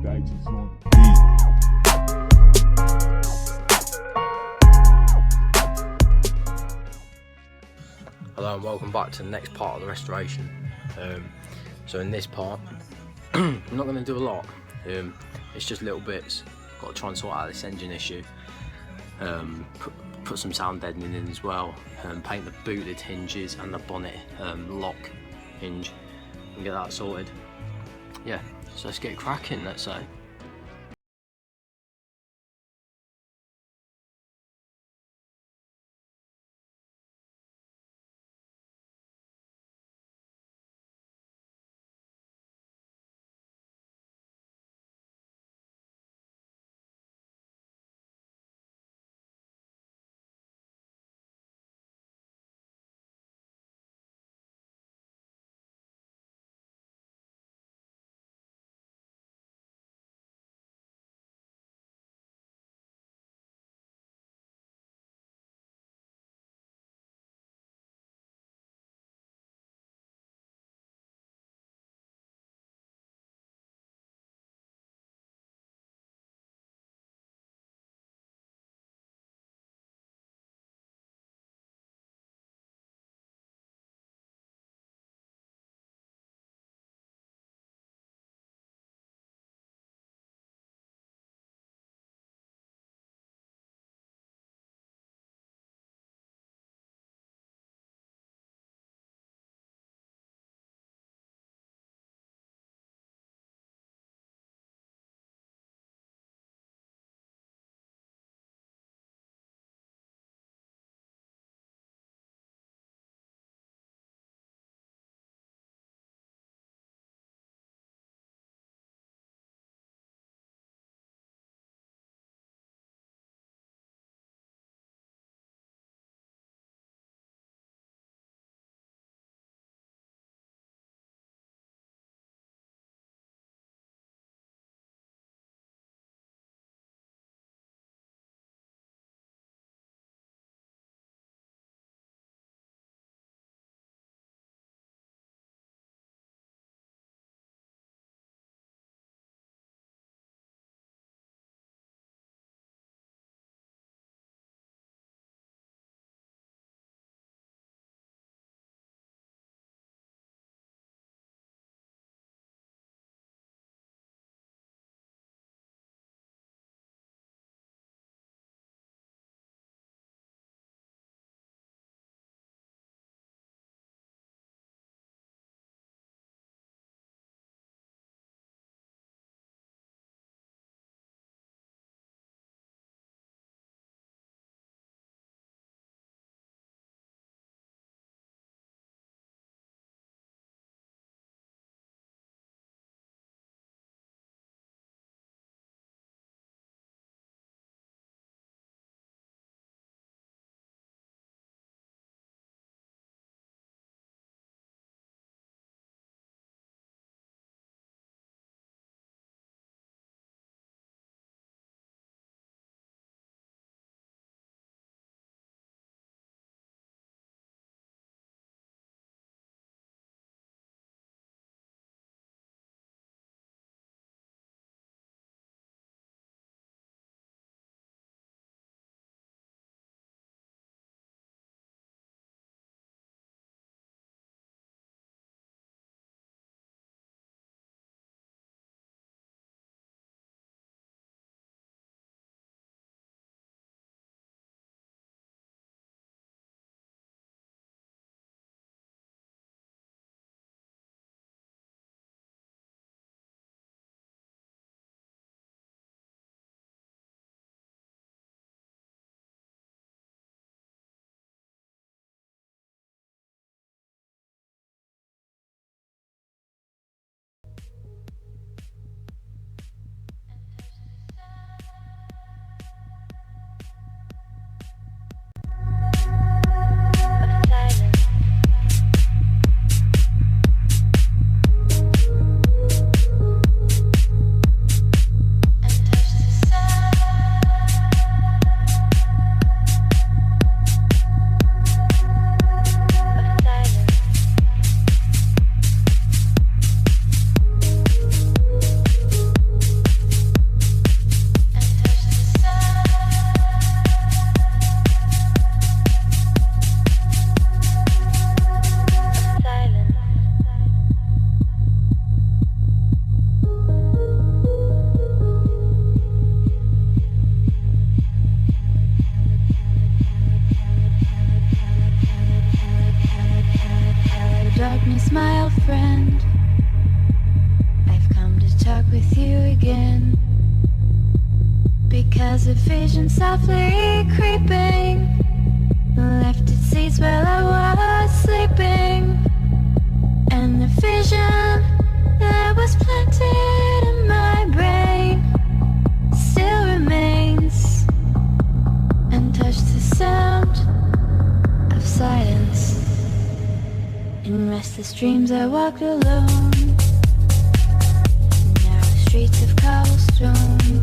Digits on the beat. Hello and welcome back to the next part of the restoration. So in this part, I'm not going to do a lot. It's just little bits. Got to try and sort out this engine issue. Put some sound deadening in as well. Paint the boot lid hinges and the bonnet lock hinge and get that sorted. Yeah, so let's get cracking, let's say. with you again. Because a vision softly creeping left its seeds while I was sleeping. And the vision that was planted in my brain still remains, and touched the sound of silence. In restless dreams I walked alone, narrow streets of cobblestone,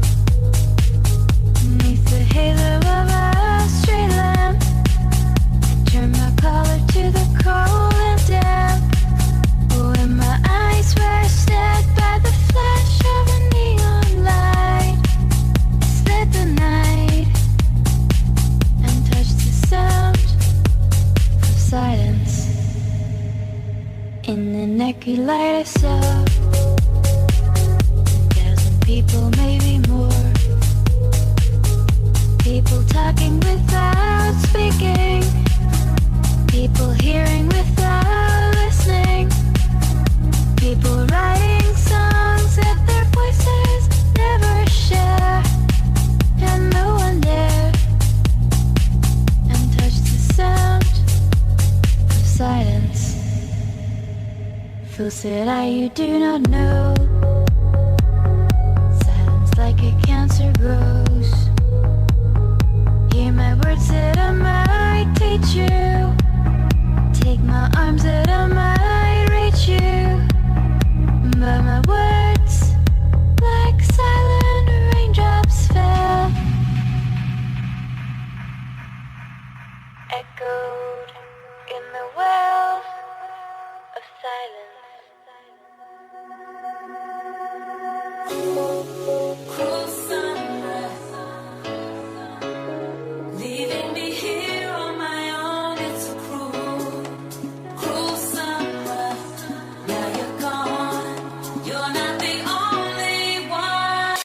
beneath the halo of a street lamp. I turned my collar to the cold and damp, when my eyes were stared by the flash of a neon light. I slid the night and touched the sound of silence. In the naked light I saw 1,000 people, maybe more. People talking without speaking, people hearing without listening, people writing songs that their voices never share, and no one dared and touched the sound of silence. Fools said you do not know, silence like a cancer grows. Hear my words that I might teach you, take my arms that I might reach you, but my words like silent raindrops fell, echoed in the well of silence. Cruel summer, leaving me here on my own. It's a cruel, cruel summer. Now you're gone. You're not the only one.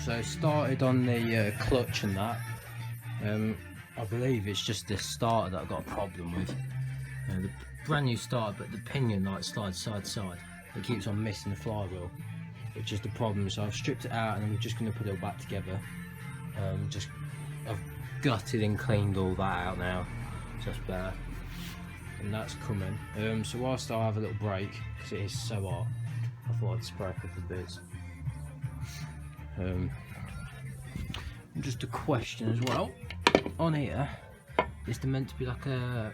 So started on the clutch and that. I believe it's just this starter that I've got a problem with. The brand new starter, but the pinion like slides side to side. It keeps on missing the flywheel, which is the problem. So I've stripped it out and I'm just going to put it all back together. I've gutted and cleaned all that out now. Just better. And that's coming. So whilst I have a little break, because it is so hot, I thought I'd spray a couple of bits. Just a question as well. On here, is there meant to be like a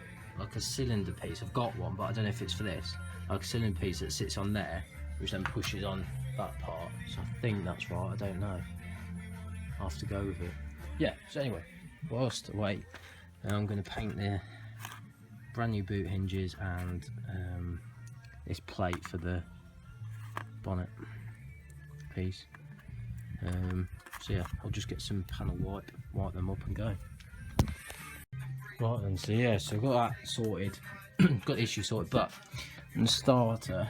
cylinder piece? I've got one, but I don't know if it's for this. Like a cylinder piece that sits on there, which then pushes on that part. So I think that's right. I don't know. I'll have to go with it. Yeah. So anyway, whilst I wait, I'm going to paint the brand new boot hinges and this plate for the bonnet piece. So yeah, I'll just get some panel wipe them up and go. Right then, so yeah, so I've got that sorted, got the issue sorted, but in the starter,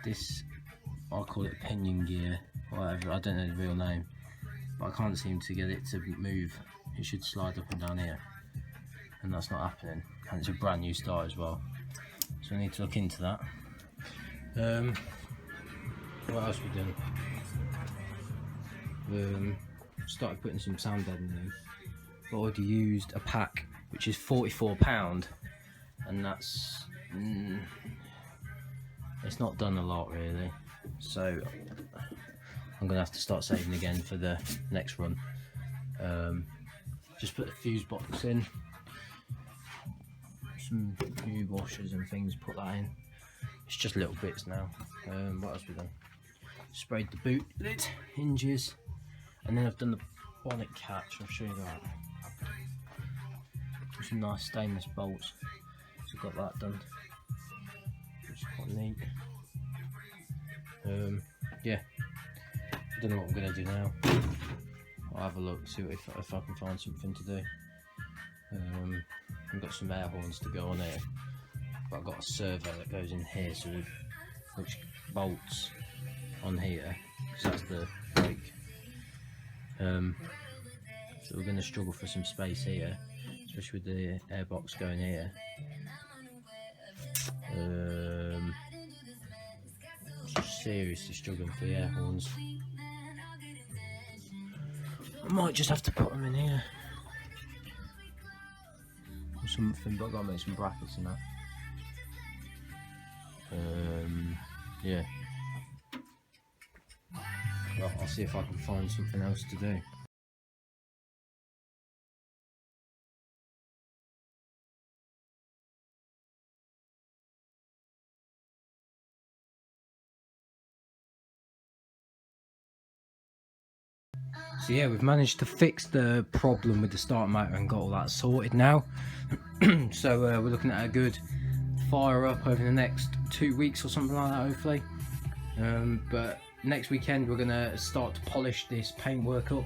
this, I'll call it pinion gear, whatever, I don't know the real name, but I can't seem to get it to move. It should slide up and down here, and that's not happening, and it's a brand new starter as well, so I need to look into that. What else we done? Started putting some sound bedding in. I've already used a pack which is £44, and that's it's not done a lot really, so I'm gonna have to start saving again for the next run. Just put the fuse box in, some new washers and things, put that in. It's just little bits now. What else we done? Sprayed the boot lid hinges, and then I've done the bonnet catch. I'll show you that. Some nice stainless bolts. So I've got that done, which is quite neat. Yeah, I don't know what I'm going to do now. I'll have a look, see if I can find something to do. I've got some air horns to go on here, but I've got a servo that goes in here, so which bolts on here, so that's the brake. So we're going to struggle for some space here, especially with the airbox going here. Just seriously struggling for the air horns. I might just have to put them in here or something, but I've got to make some brackets and that. Yeah. Well, I'll see if I can find something else to do. So yeah, we've managed to fix the problem with the starter motor and got all that sorted now. So we're looking at a good fire up over the next 2 weeks or something like that, hopefully. But next weekend we're gonna start to polish this paintwork up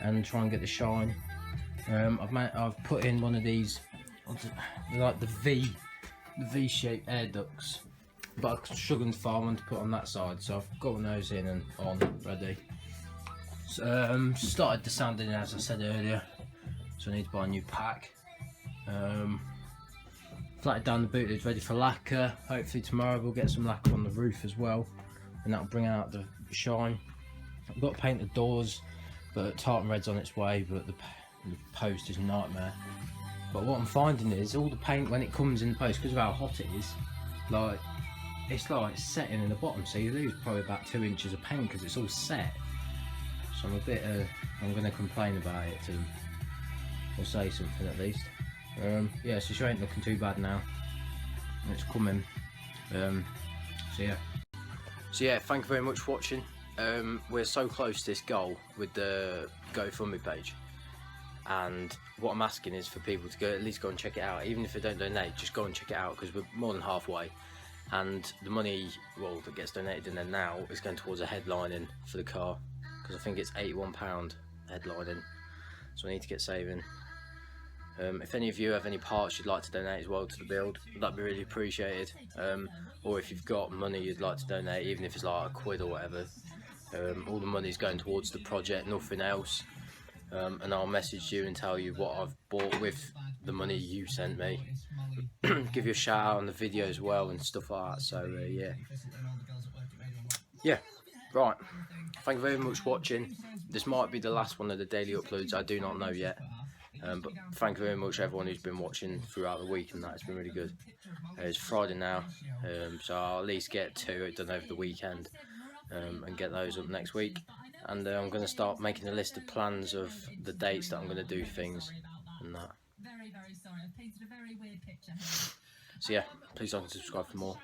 and try and get the shine. I've put in one of these, like the V-shaped air ducts, but I'm struggling to find one to put on that side, so I've got one of those in and on ready. So, started the sanding as I said earlier, so I need to buy a new pack. Flatted down the boot lid, ready for lacquer. Hopefully tomorrow we'll get some lacquer on the roof as well, and that'll bring out the shine. I've got to paint the doors, but tartan red's on its way, but the post is a nightmare. But what I'm finding is all the paint, when it comes in the post, because of how hot it is, like it's like setting in the bottom, so you lose probably about 2 inches of paint because it's all set. So I'm a bit, I'm going to complain about it to them, or say something at least. Yeah, so she ain't looking too bad now. It's coming. So yeah, thank you very much for watching. We're so close to this goal with the GoFundMe page, and what I'm asking is for people to at least go and check it out. Even if they don't donate, just go and check it out, because we're more than halfway, and the money, well, that gets donated in there now is going towards a headlining for the car, because I think it's £81 headlining, so I need to get saving. If any of you have any parts you'd like to donate as well to the build, that'd be really appreciated. Or if you've got money you'd like to donate, even if it's like £1 or whatever, All the money's going towards the project, nothing else. And I'll message you and tell you what I've bought with the money you sent me. Give you a shout out on the video as well and stuff like that. So yeah, right. Thank you very much for watching. This might be the last one of the daily uploads. I do not know yet. But thank you very much everyone who's been watching throughout the week, and that's been really good. It's Friday now, so I'll at least get 2 done over the weekend, and get those up next week. And I'm going to start making a list of plans of the dates that I'm going to do things and that. So yeah, please like and subscribe for more.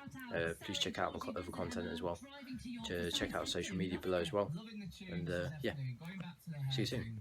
Please check out my other content as well. Check out social media below as well. And yeah, see you soon.